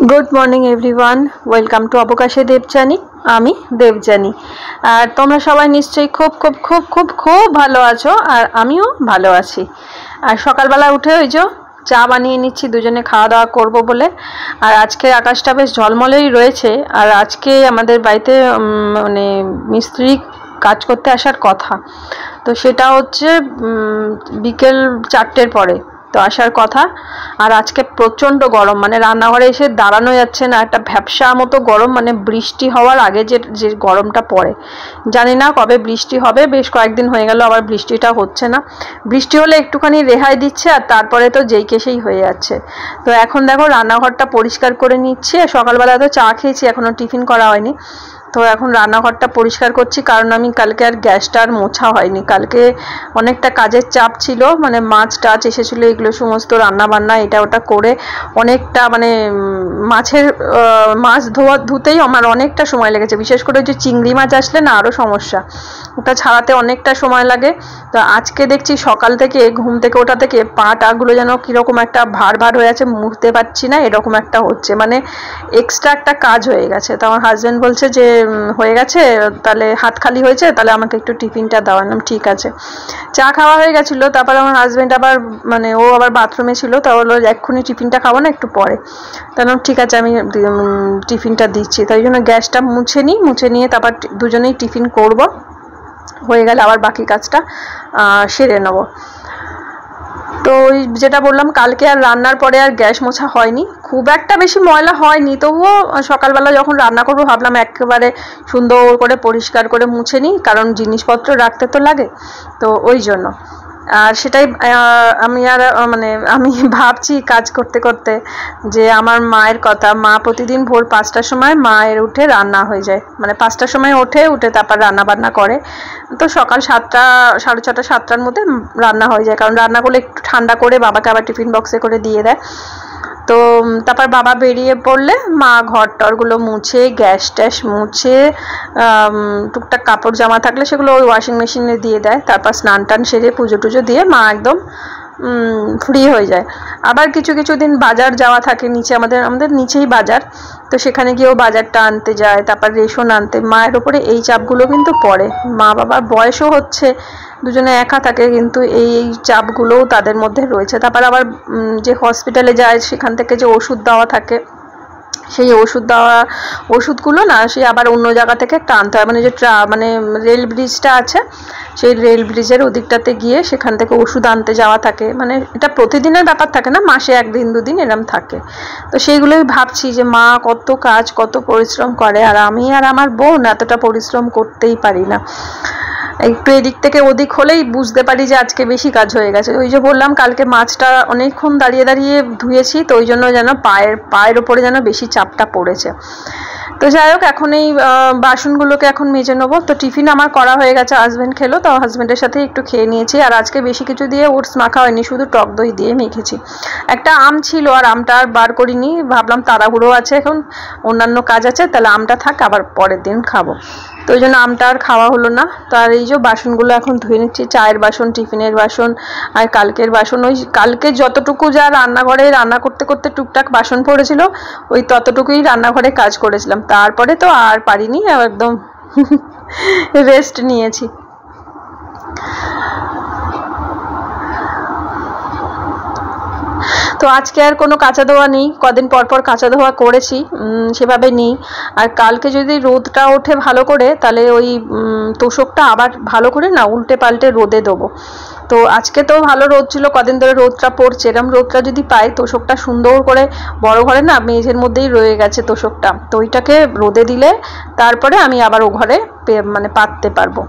Good morning everyone welcome to Abakashe Debjani आमी देवजानी और तोमरा सबाई निश्चयई खूब खूब खूब खूब खूब भालो आछो और आमिओ भालो आछि। और सकाल बेला उठे ओई जो चा बानिये निচ্ছি दुजने खाওয়া दाওয়া করব বলে। আর আজকে আকাশটা বেশ ঝলমলেই রয়েছে। আর আজকে আমাদের বাড়িতে মানে মিস্ত্রি কাজ করতে আসার কথা, তো সেটা হচ্ছে বিকেল 4টের পরে তো আসার কথা। আর আজকে প্রচণ্ড গরম, মানে রান্নাঘরে এসে দাঁড়ানো যাচ্ছে না, একটা ভ্যাপসা মতো গরম, মানে বৃষ্টি হওয়ার আগে যে গরমটা পড়ে। জানি না কবে বৃষ্টি হবে, বেশ কয়েকদিন হয়ে গেল আবার বৃষ্টিটা হচ্ছে না। বৃষ্টি হলে একটুখানি রেহাই দিচ্ছে আর তারপরে তো যেই কেসেই হয়ে যাচ্ছে। তো এখন দেখো রান্নাঘরটা পরিষ্কার করে নিচ্ছি। সকালবেলা তো চা খেয়েছি, এখনও টিফিন করা হয়নি। তো এখন রান্নাঘরটা পরিষ্কার করছি, কারণ আমি কালকে আর গ্যাসটা আর মোছা হয়নি। কালকে অনেকটা কাজের চাপ ছিল, মানে মাছ টাছ এসেছিলো, এগুলো সমস্ত রান্না বান্না এটা ওটা করে অনেকটা মানে মাছ ধুতেই আমার অনেকটা সময় লেগেছে। বিশেষ করে যে চিংড়ি মাছ আসলে না আরও সমস্যা, ওটা ছাড়াতে অনেকটা সময় লাগে। তো আজকে দেখছি সকাল থেকে ঘুম থেকে ওঠা থেকে পা টাগুলো যেন কীরকম একটা ভার ভার হয়ে আছে, মুড়তে পারছি না, এরকম একটা হচ্ছে, মানে এক্সট্রা একটা কাজ হয়ে গেছে। তো আমার হাজব্যান্ড বলছে যে হয়ে গেছে, তাহলে হাত খালি হয়েছে, তাহলে আমাকে একটু টিফিনটা দাও। নাম ঠিক আছে। চা খাওয়া হয়ে গেছিলো, তারপর আমার হাজব্যান্ড আবার মানে ও আবার বাথরুমে ছিল, তা বললো এক্ষুনি টিফিনটা খাবো না, একটু পরে। তাহলে ঠিক আছে আমি টিফিনটা দিচ্ছি। তাই জন্য গ্যাসটা মুছে নিয়ে তারপর দুজনেই টিফিন করব, হয়ে গেলে আবার বাকি কাজটা সেরে নেব। তো ওই যেটা বললাম, কালকে আর রান্নার পরে আর গ্যাস মোছা হয়নি, খুব একটা বেশি ময়লা হয়নি, তবুও সকালবেলা যখন রান্না করবো ভাবলাম একেবারে সুন্দর করে পরিষ্কার করে মুছে নিই, কারণ জিনিসপত্র রাখতে তো লাগে। তো ওই জন্য আর সেটাই আমি ভাবছি কাজ করতে করতে যে আমার মায়ের কথা। মা প্রতিদিন ভোর 5টার সময় মায়ের উঠে রান্না হয়ে যায়, মানে 5টার সময় উঠে তারপর রান্না বান্না করে। তো সকাল 7টা, 6:30, 7টার মধ্যে রান্না হয়ে যায়, কারণ রান্না করলে একটু ঠান্ডা করে বাবাকে আবার টিফিন বক্সে করে দিয়ে দেয়। তো তারপর বাবা বেরিয়ে পড়লে মা ঘর টরগুলো মুছে, গ্যাস ট্যাস মুছে, টুকটাক কাপড় জামা থাকলে সেগুলো ওই ওয়াশিং মেশিনে দিয়ে দেয়। তারপর স্নান টান সেরে পুজো টুজো দিয়ে মা একদম ফ্রি হয়ে যায়। আবার কিছু দিন বাজার যাওয়া থাকে, নিচে আমাদের নিচেই বাজার, তো সেখানে গিয়েও বাজারটা আনতে যায়, তারপর রেশন আনতে। মায়ের ওপরে এই চাপগুলো কিন্তু পড়ে। মা বাবার বয়সও হচ্ছে, দুজনে একা থাকে, কিন্তু এই চাপগুলোও তাদের মধ্যে রয়েছে। তারপর আবার যে হসপিটালে যায় সেখান থেকে যে ওষুধ দেওয়া থাকে, সেই ওষুধগুলো না সে আবার অন্য জায়গা থেকে একটা আনতে হয়, মানে যে মানে রেল ব্রিজটা আছে, সেই রেল ব্রিজের ওদিকটাতে গিয়ে সেখান থেকে ওষুধ আনতে যাওয়া থাকে। মানে এটা প্রতিদিনের ব্যাপার থাকে না, মাসে 1 দিন 2 দিন এরম থাকে। তো সেইগুলোই ভাবছি যে মা কত কাজ কত পরিশ্রম করে, আর আমি আর আমার বোন এতটা পরিশ্রম করতেই পারি না। একটু এদিক থেকে ওদিক হলেই বুঝতে পারি যে আজকে বেশি কাজ হয়ে গেছে। ওই যে বললাম কালকে মাছটা অনেকক্ষণ দাঁড়িয়ে ধুয়েছি, তো ওই জন্য যেন পায়ের ওপরে যেন বেশি চাপটা পড়েছে। তো যাই হোক, এখন এই বাসনগুলোকে এখন মেজে নেবো। তো টিফিন আমার করা হয়ে গেছে, হাজব্যান্ড খেলো, তো হাজব্যান্ডের সাথে একটু খেয়ে নিয়েছি। আর আজকে বেশি কিছু দিয়ে ওটস মাখা হয়নি, শুধু টক দই দিয়ে মেখেছি। একটা আম ছিল, আর আমটা আর বার করিনি, ভাবলাম তাড়াহুড়ো আছে, এখন অন্যান্য কাজ আছে, তাহলে আমটা থাক, আবার পরের দিন খাবো। তো ওই জন্য আমটা আর খাওয়া হলো না। তো আর এই যে বাসনগুলো এখন ধুয়ে নিচ্ছি, চায়ের বাসন, টিফিনের বাসন, আর কালকের বাসন। ওই কালকে যতটুকু যা রান্নাঘরে রান্না করতে করতে টুকটাক বাসন পড়েছিল, ওই ততটুকুই রান্নাঘরে কাজ করেছিলাম। তারপরে তো আর পারিনি, একদম রেস্ট নিয়েছি। তো আজকে আর কোনো কাঁচা ধোয়া নেই, কদিন পর কাঁচা ধোয়া করেছি, সেভাবে নেই। আর কালকে যদি রোদটা ওঠে ভালো করে, তাহলে ওই তোষকটা আবার ভালো করে না উল্টে পাল্টে রোদে দেবো। তো আজকে তো ভালো রোদ ছিল, কদিন ধরে রোদটা পড়ছে, এরম রোদটা যদি পাই তোষকটা সুন্দর করে বড় ঘরে না মেঝের মধ্যেই রয়ে গেছে তোষকটা, তো ওইটাকে রোদে দিলে তারপরে আমি আবার ও ঘরে মানে পাততে পারবো।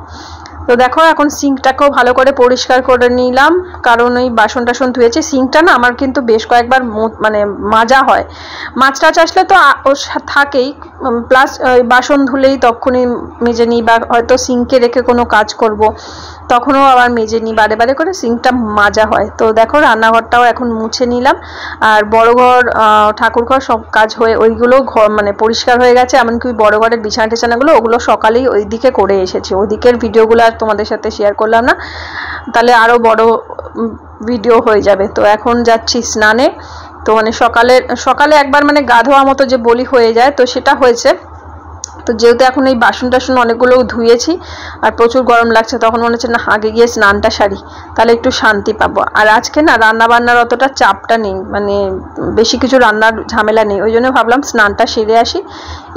তো দেখো এখন সিঙ্কটাকেও ভালো করে পরিষ্কার করে নিলাম, কারণ ওই বাসন টাসন ধুয়েছি। সিঙ্কটা না আমার কিন্তু বেশ কয়েকবার মানে মাজা হয়, মাছ টাছ আসলে তো ওর থাকেই, প্লাস বাসন ধুলেই তখনই মেজে নিই, বা হয়তো সিঙ্কে রেখে কোনো কাজ করব তখনও আবার মেজে নিই, বারে বারে করে সিঙ্কটা মাজা হয়। তো দেখো রান্নাঘরটাও এখন মুছে নিলাম, আর বড় ঘর, ঠাকুর ঘর সব কাজ হয়ে ওইগুলো মানে পরিষ্কার হয়ে গেছে। এমনকি বড় ঘরের বিছানা টিছানাগুলো ওগুলো সকালেই ওই দিকে করে এসেছি, ওদিকের ভিডিওগুলো আর তোমাদের সাথে শেয়ার করলাম না, তাহলে আরও বড় ভিডিও হয়ে যাবে। তো এখন যাচ্ছি স্নানে, তো মানে সকালে একবার মানে গা ধোয়া মতো যে বলি হয়ে যায়, তো সেটা হয়েছে। তো যেহেতু এখন এই বাসন টাসন অনেকগুলো ধুয়েছি আর প্রচুর গরম লাগছে, তখন মনে হচ্ছে না আগে গিয়ে স্নানটা সারি, তাহলে একটু শান্তি পাবো। আর আজকে না রান্না বান্নার অতটা চাপটা নেই, মানে বেশি কিছু রান্নার ঝামেলা নেই, ওই জন্য ভাবলাম স্নানটা সেরে আসি,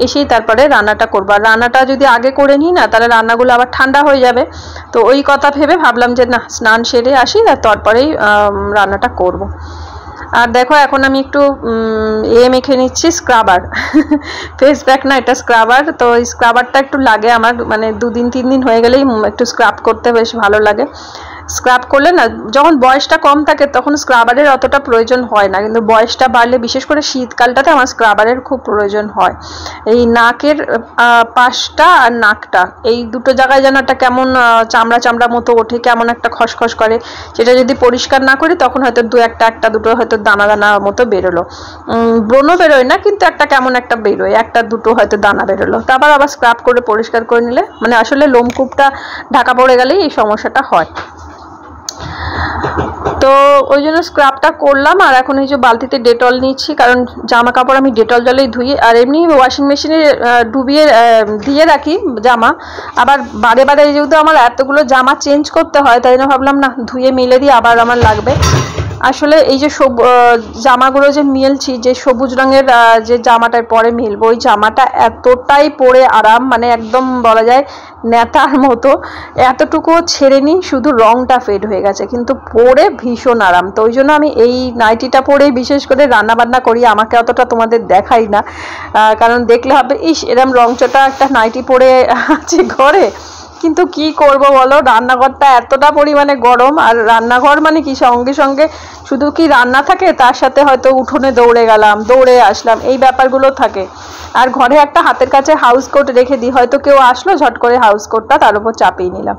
এসেই তারপরে রান্নাটা করবো। আর রান্নাটা যদি আগে করে নিই না, তাহলে রান্নাগুলো আবার ঠান্ডা হয়ে যাবে। তো ওই কথা ভেবে ভাবলাম যে না স্নান সেরে আসি, আর তারপরেই রান্নাটা করব। আর দেখো এখন আমি একটু মেখে নিচ্ছি স্ক্রাবার, ফেস প্যাক না, এটা স্ক্রাবার। তো এই স্ক্রাবারটা একটু লাগে আমার, মানে 2-3 দিন হয়ে গেলেই একটু স্ক্রাব করতে বেশ ভালো লাগে। স্ক্রাব করলে না, যখন বয়সটা কম থাকে তখন স্ক্রাবারের অতটা প্রয়োজন হয় না, কিন্তু বয়সটা বাড়লে বিশেষ করে শীতকালটাতে আমার স্ক্রাবারের খুব প্রয়োজন হয়। এই নাকের পাশটা আর নাকটা, এই দুটো জায়গায় যেন একটা কেমন চামড়া চামড়া মতো ওঠে, কেমন একটা খসখস করে, সেটা যদি পরিষ্কার না করি তখন হয়তো একটা দুটো হয়তো দানা দানা মতো বেরোলো, ব্রণ বেরোয় না কিন্তু একটা কেমন একটা বেরোয়, একটা দুটো হয়তো দানা বেরোলো, তারপর আবার স্ক্রাব করে পরিষ্কার করে নিলে, মানে আসলে লোমকূপটা ঢাকা পড়ে গেলেই এই সমস্যাটা হয়। তো ওই জন্য স্ক্রাবটা করলাম। আর এখন এই যে বালতিতে ডেটল নিচ্ছি, কারণ জামা কাপড় আমি ডেটল জলেই ধুই, আর এমনি ওয়াশিং মেশিনে ডুবিয়ে দিয়ে রাখি জামা। আবার বারে বারে যেহেতু আমার এতগুলো জামা চেঞ্জ করতে হয়, তাই জন্য ভাবলাম না ধুয়ে মিলে দিয়ে আবার আমার লাগবে। আসলে এই যে জামাগুলো যে মিলছি, যে সবুজ রঙের যে জামাটার পরে মিলবো, ওই জামাটা এতটাই পরে আরাম, মানে একদম বলা যায় নেতার মতো, এতটুকু ছেড়ে নি, শুধু রংটা ফেড হয়ে গেছে, কিন্তু পরে ভীষণ আরাম। তো ওই জন্য আমি এই নাইটিটা পরেই বিশেষ করে রান্না বান্না করি, আমাকে অতটা তোমাদের দেখাই না, কারণ দেখলে হবে ইস এরম রংচটা একটা নাইটি পরে আছে ঘরে। কিন্তু কি করব বলো, রান্নাঘরটা এতটা পরিমাণে গরম, আর রান্নাঘর মানে কি সঙ্গে সঙ্গে শুধু কি রান্না থাকে, তার সাথে হয়তো উঠোনে দৌড়ে গেলাম, দৌড়ে আসলাম, এই ব্যাপারগুলো থাকে। আর ঘরে একটা হাতের কাছে হাউস কোট রেখে দিই, হয়তো কেউ আসলো ঝট করে হাউস কোটটা তার উপর চাপিয়ে নিলাম।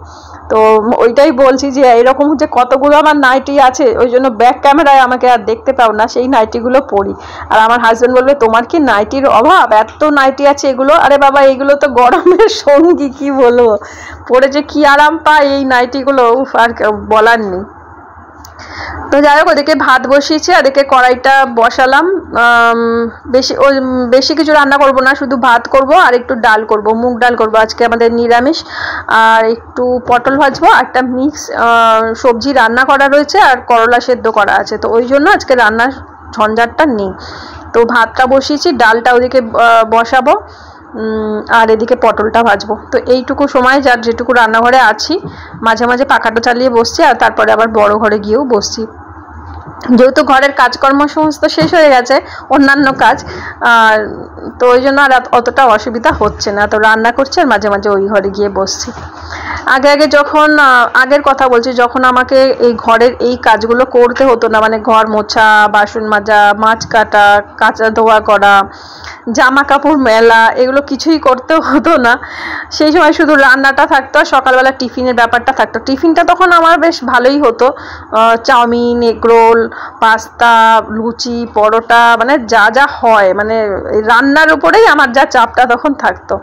তো ওইটাই বলছি যে এরকম যে কতগুলো আমার নাইটি আছে, ওই জন্য ব্যাক ক্যামেরায় আমাকে আর দেখতে পাও না, সেই নাইটিগুলো পরি। আর আমার হাজব্যান্ড বলবে তোমার কি নাইটির অভাব, এত নাইটি আছে এগুলো। আরে বাবা এইগুলো তো গরমের সঙ্গী, কি বলবো, পরে যে কি আরাম পাই এই নাইটিগুলো, আর বলার নেই। তো যাই হোক, ওদিকে ভাত বসিয়েছি, ওদিকে কড়াইটা বসালাম। বেশি কিছু রান্না করব না, শুধু ভাত করব আর একটু ডাল করব, মুগ ডাল করব, আজকে আমাদের নিরামিষ। আর একটু পটল ভাজবো, আর একটা মিক্স সবজি রান্না করা রয়েছে, আর করলা সেদ্ধ করা আছে, তো ওই জন্য আজকে রান্নার ঝঞ্ঝাটটা নেই। তো ভাতটা বসিয়েছি, ডালটা ওদিকে বসাবো, আর এদিকে পটলটা ভাজবো। তো এইটুকু সময় যার যেটুকু রান্নাঘরে আছি, মাঝে মাঝে পাখাটা চালিয়ে বসছি, আর তারপরে আবার বড় ঘরে গিয়েও বসছি, যেহেতু ঘরের কাজকর্ম সমস্ত শেষ হয়ে গেছে, অন্যান্য কাজ, আর তো ওই জন্য আর অতটা অসুবিধা হচ্ছে না। তো রান্না করছি আর মাঝে মাঝে ওই ঘরে গিয়ে বসছি। আগে যখন আগের কথা বলছি, যখন আমাকে এই ঘরের এই কাজগুলো করতে হতো না, মানে ঘর মোছা, বাসন মাজা, মাছ কাটা, কাঁচা ধোয়া করা, জামা কাপড় মেলা, এগুলো কিছুই করতে হতো না, সেই সময় শুধু রান্নাটা থাকতো আর সকালবেলা টিফিনের ব্যাপারটা থাকতো। টিফিনটা তখন আমার বেশ ভালোই হতো, চাউমিন, এগরোল, পাস্তা, লুচি, পরোটা, মানে যা যা হয়, মানে রান্নার উপরেই আমার যা চাপটা তখন থাকতো।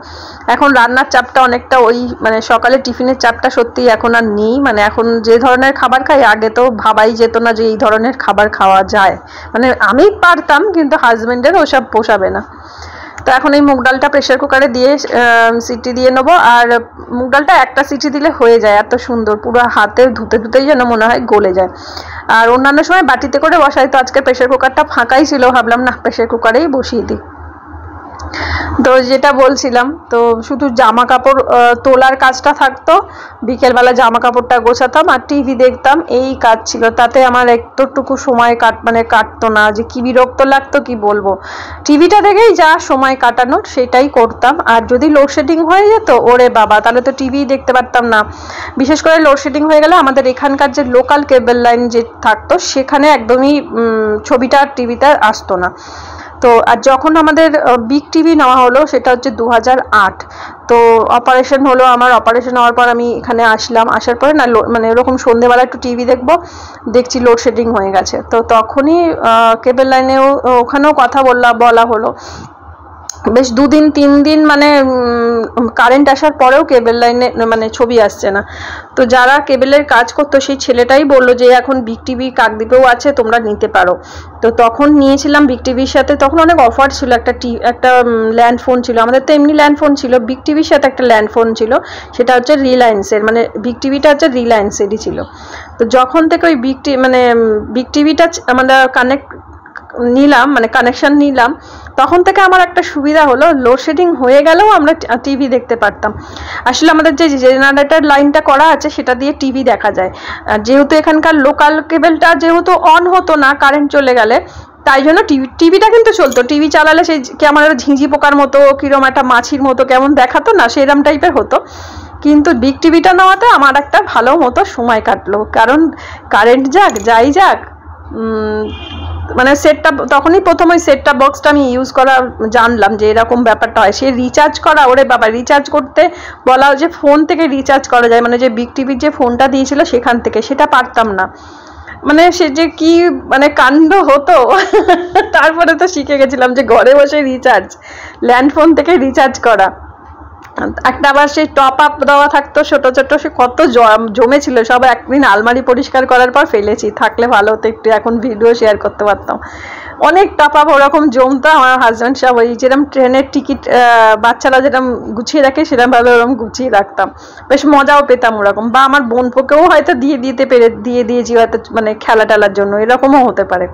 এখন রান্নার চাপটা অনেকটা ওই মানে সকালে টিফিনের চাপটা সত্যি এখন আর নেই। মানে এখন যে ধরনের খাবার খাই, আগে তো ভাবাই যেত না যে এই ধরনের খাবার খাওয়া যায়, মানে আমি পারতাম কিন্তু হাজবেন্ডের ওসব পোষাবে না। তো এখন এই মুগ ডালটা প্রেশার কুকারে দিয়ে সিটি দিয়ে নেবো, আর মুগ ডালটা একটা সিটি দিলে হয়ে যায়, এত সুন্দর, পুরো হাতে ধুতেই যেন মনে হয় গলে যায়। আর অন্যান্য সময় বাটিতে করে বসাই, তো আজকে প্রেশার কুকারটা ফাঁকাই ছিল, ভাবলাম না প্রেশার কুকারেই বসিয়ে দিই। তো যেটা বলছিলাম, তো শুধু জামা কাপড় তোলার কাজটা থাকতো, বিকেলবেলা জামা কাপড়টা গোছাতাম আর টিভি দেখতাম, এই কাজ ছিল। তাতে আমার একটুটুকু সময় কাটতো না, যে কি বিরক্ত লাগতো কি বলবো। টিভিটা দেখেই যা সময় কাটানোর সেটাই করতাম। আর যদি লোডশেডিং হয়ে যেত, ওরে বাবা, তাহলে তো টিভি দেখতে পারতাম না। বিশেষ করে লোডশেডিং হয়ে গেলে আমাদের এখানকার যে লোকাল কেবল লাইন যে থাকতো, সেখানে একদমই ছবিটা টিভিতে আসতো না। তো আর যখন আমাদের বিগ টিভি নেওয়া হলো, সেটা হচ্ছে 2008, তো অপারেশন হলো আমার, অপারেশন হওয়ার পর আমি এখানে আসলাম, আসার পরে না মানে এরকম সন্ধ্যেবেলা একটু টিভি দেখছি লোডশেডিং হয়ে গেছে। তো তখনই কেবল লাইনেও ওখানেও কথা বলা হলো বেশ 2 দিন 3 দিন মানে কারেন্ট আসার পরেও কেবল লাইনে মানে ছবি আসছে না। তো যারা কেবলের কাজ করতো সেই ছেলেটাই বললো যে এখন বিগ টিভি কাকদ্বীপেও আছে, তোমরা নিতে পারো। তো তখন নিয়েছিলাম বিগ টিভির সাথে, তখন অনেক অফার ছিল, একটা ল্যান্ড ফোন ছিল, আমাদের তো এমনি ল্যান্ড ফোন ছিল, বিগ টিভির সাথে একটা ল্যান্ড ফোন ছিল, সেটা হচ্ছে রিলায়েন্সের, মানে বিগ টিভিটা হচ্ছে রিলায়েন্সেরই ছিল। তো যখন থেকে ওই বিগ টিভিটা আমরা নিলাম, মানে কানেকশন নিলাম, তখন থেকে আমার একটা সুবিধা হলো, লোডশেডিং হয়ে গেলেও আমরা টিভি দেখতে পারতাম। আসলে আমাদের যে জেনারেটর লাইনটা করা আছে সেটা দিয়ে টিভি দেখা যায়, যেহেতু এখানকার লোকাল কেবলটা যেহেতু অন হতো না কারেন্ট চলে গেলে, তাই জন্য টিভিটা কিন্তু চলতো। টিভি চালালে সেই কেমন একটা ঝিঁঝি পোকার মতো, কিরম একটা মাছির মতো কেমন দেখাতো না, সেরকম টাইপের হতো। কিন্তু বিগ টিভিটা নেওয়াতে আমার একটা ভালো মতো সময় কাটলো, কারণ কারেন্ট যাই যাক মানে সেটটা তখনই প্রথম ওই সেটটা বক্সটা আমি ইউজ করা জানলাম যে এরকম ব্যাপারটা হয়। সে রিচার্জ করা, ওরে বাবা, রিচার্জ করতে বলা যে ফোন থেকে রিচার্জ করা যায়, মানে যে বিগ টিভির যে ফোনটা দিয়েছিল সেখান থেকে, সেটা পারতাম না। মানে সে যে কি মানে কাণ্ড হতো তারপরে তো শিখে গেছিলাম যে ঘরে বসে রিচার্জ, ল্যান্ড ফোন থেকে রিচার্জ করা। একটা আবার সেই টপ আপ দেওয়া থাকতো ছোট ছোট, সে কত জমেছিল, সব একদিন আলমারি পরিষ্কার করার পর ফেলেছি, থাকলে ভালো হতো, একটু এখন ভিডিও শেয়ার করতে পারতাম। অনেক টপ আপ ওরকম জমতো, আমার হাজব্যান্ড সব ওই যেরকম ট্রেনের টিকিট বাচ্চারা যেরকম গুছিয়ে রাখে সেরকম ভাবে ওরকম গুছিয়ে রাখতাম, বেশ মজাও পেতাম ওরকম। বা আমার বোনপোকেও হয়তো দিয়ে দিয়েছি হয়তো, মানে খেলা টেলার জন্য, এরকমও হতে পারে।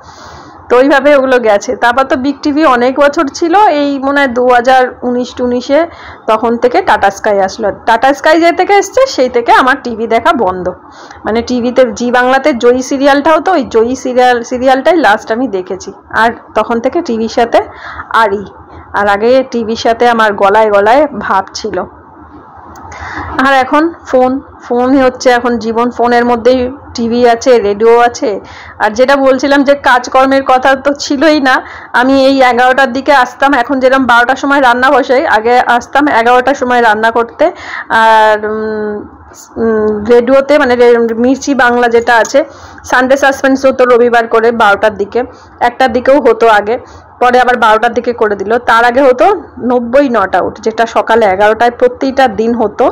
তো ওইভাবে ওগুলো গেছে। তারপর তো বিগ টিভি অনেক বছর ছিল, এই মনে হয় 2019-20 তখন থেকে টাটা স্কাই আসলো। টাটা স্কাই যে থেকে এসছে সেই থেকে আমার টিভি দেখা বন্ধ। মানে টিভিতে জি বাংলাতে জয়ী সিরিয়ালটাও তো ওই জয়ী সিরিয়ালটাই লাস্ট আমি দেখেছি, আর তখন থেকে টিভির সাথে আর আগে টিভির সাথে আমার গলায় গলায় ভাব ছিল। আর এখন ফোনই হচ্ছে এখন জীবন, ফোনের মধ্যেই টিভি আছে, রেডিও আছে। আর যেটা বলছিলাম যে কাজকর্মের কথা তো ছিলই না, আমি এই 11টার দিকে আসতাম, এখন যেরকম 12টার সময় রান্না বসাই, আগে আসতাম 11টার সময় রান্না করতে। আর রেডিওতে মানে মির্চি বাংলা যেটা আছে, সানডে সাসপেন্স হতো রবিবার করে 12টার দিকে, 1টার দিকেও হতো আগে, পরে আবার 12টার দিকে করে দিল। তার আগে হতো 90 নট আউট, যেটা সকালে 11টায় প্রতিটা দিন হতো।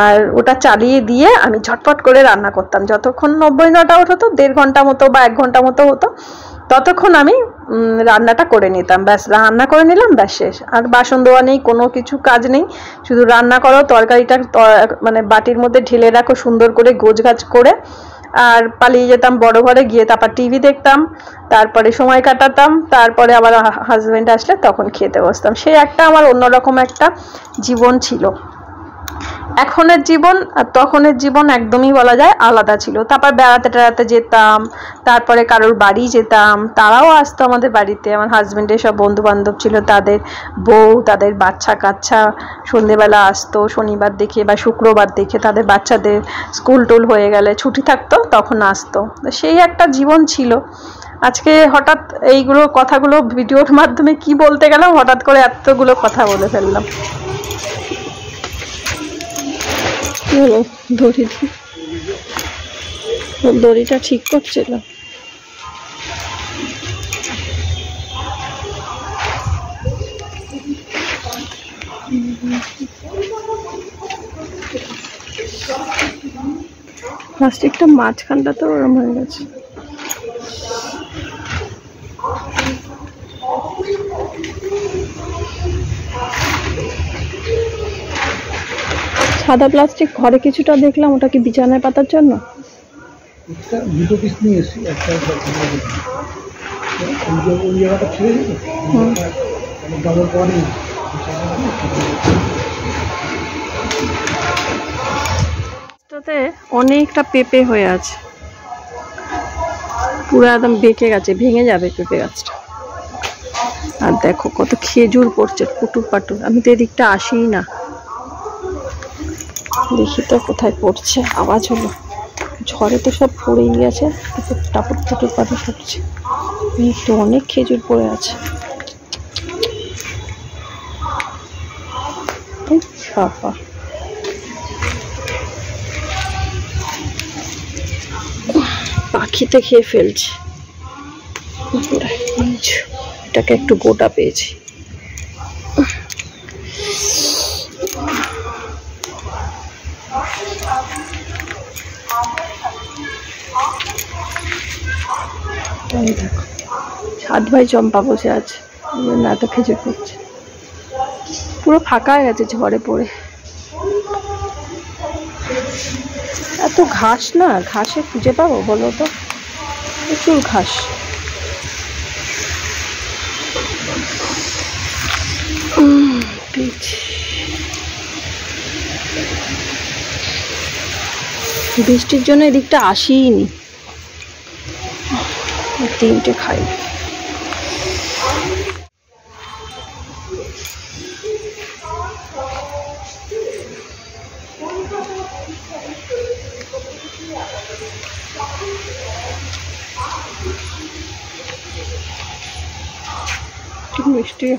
আর ওটা চালিয়ে দিয়ে আমি ঝটপট করে রান্না করতাম, যতক্ষণ 90 নট আউট হতো, 1.5 ঘন্টা মতো বা 1 ঘন্টা মতো হতো, ততক্ষণ আমি রান্নাটা করে নিতাম, ব্যাস রান্না করে নিলাম, ব্যাস শেষ। আর বাসন ধোয়া নেই, কোনো কিছু কাজ নেই, শুধু রান্না করো, তরকারিটা মানে বাটির মধ্যে ঢেলে রাখো সুন্দর করে গোছগাছ করে, আর পালিয়ে যেতাম বড় ঘরে গিয়ে, তারপর টিভি দেখতাম, তারপরে সময় কাটাতাম, তারপরে আবার হাজবেন্ড আসলে তখন খেতে বসতাম। সে একটা আমার অন্যরকম একটা জীবন ছিল। এখনের জীবন আর তখনের জীবন একদমই বলা যায় আলাদা ছিল। তারপর বেড়াতে যেতাম, তারপরে কারোর বাড়ি যেতাম, তারাও আসতো আমাদের বাড়িতে, আমার হাজবেন্ডের সব বন্ধু বান্ধব ছিল, তাদের বউ, তাদের বাচ্চা কাচ্চা সন্ধেবেলা আসতো, শনিবার দেখে বা শুক্রবার দেখে, তাদের বাচ্চাদের স্কুল টুল হয়ে গেলে ছুটি থাকতো তখন আসতো। সেই একটা জীবন ছিল। আজকে হঠাৎ এইগুলো কথাগুলো ভিডিওর মাধ্যমে কি বলতে গেলাম, হঠাৎ করে এতগুলো কথা বলে ফেললাম। দড়িটা ঠিক করছিল। প্লাস্টিকটা মাঝখানটা তো ওরম হয়ে গেছে। সাদা প্লাস্টিক ঘরে কিছুটা দেখলাম, ওটা কি বিছানায় পাতার জন্য? দুটো পিস নিয়ে এসেছি, একটা ওই জায়গাটা ছেড়ে দিত, ডাবল পরে অনেকটা পেঁপে হয়ে আছে, পুরো একদম বেঁকে গেছে, ভেঙে যাবে পেঁপে গাছটা। আর দেখো কত খেজুর পড়ছে পুটুর পাটুর, আমি তো এদিকটা আসিই না, দেখি তো কোথায় পড়ছে, আওয়াজ হলো, ঝড়ে তো সব পড়েই গেছে, টাপুর টাপুর পাটু পড়ছে, তো অনেক খেজুর পড়ে আছে। বাবা, পাখিতে খেয়ে ফেলছে, এটাকে একটু গোটা পেয়েছি। দেখো 7 ভাই চম্পা বসে আছে, এত খেজুর করছে, পুরো ফাঁকা হয়ে গেছে ঝড়ে পড়ে। এত ঘাস না, ঘাসে খুঁজে পাবো বলো তো, প্রচুর ঘাস। বৃষ্টির জন্য এদিকটা আসিনি, 3টে খাই। মিষ্টি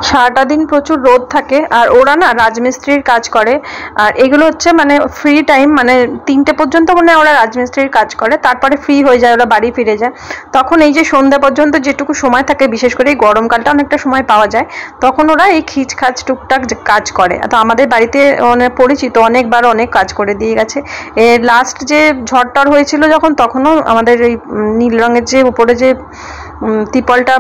সারাটা দিন প্রচুর রোদ থাকে, আর ওরা না রাজমিস্ত্রির কাজ করে, আর এগুলো হচ্ছে মানে ফ্রি টাইম, মানে 3টে পর্যন্ত মানে ওরা রাজমিস্ত্রির কাজ করে, তারপরে ফ্রি হয়ে যায়, ওরা বাড়ি ফিরে যায়। তখন এই যে সন্ধ্যা পর্যন্ত যেটুকু সময় থাকে, বিশেষ করে এই গরমকালটা অনেকটা সময় পাওয়া যায়, তখন ওরা এই খিচখাচ টুকটাক কাজ করে। তো আমাদের বাড়িতে মানে পরিচিত, অনেকবার অনেক কাজ করে দিয়ে গেছে। এর লাস্ট যে ঝড়টর হয়েছিল যখন, তখনও আমাদের এই নীল রঙের যে উপরে যে তিরপলটা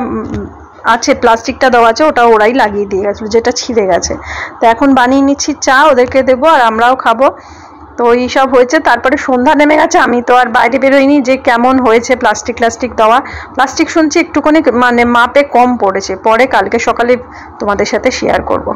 আছে, প্লাস্টিকটা দেওয়া আছে, ওটা ওরাই লাগিয়ে দিয়ে গেছিলো, যেটা ছিঁড়ে গেছে। তো এখন বানিয়ে নিচ্ছি চা, ওদেরকে দেবো আর আমরাও খাবো। তো এইসব হয়েছে, তারপরে সন্ধ্যা নেমে গেছে। আমি তো আর বাইরে বেরোইনি যে কেমন হয়েছে প্লাস্টিক দেওয়া। প্লাস্টিক শুনছি একটুখানি মানে মাপে কম পড়েছে, পরে কালকে সকালে তোমাদের সাথে শেয়ার করব।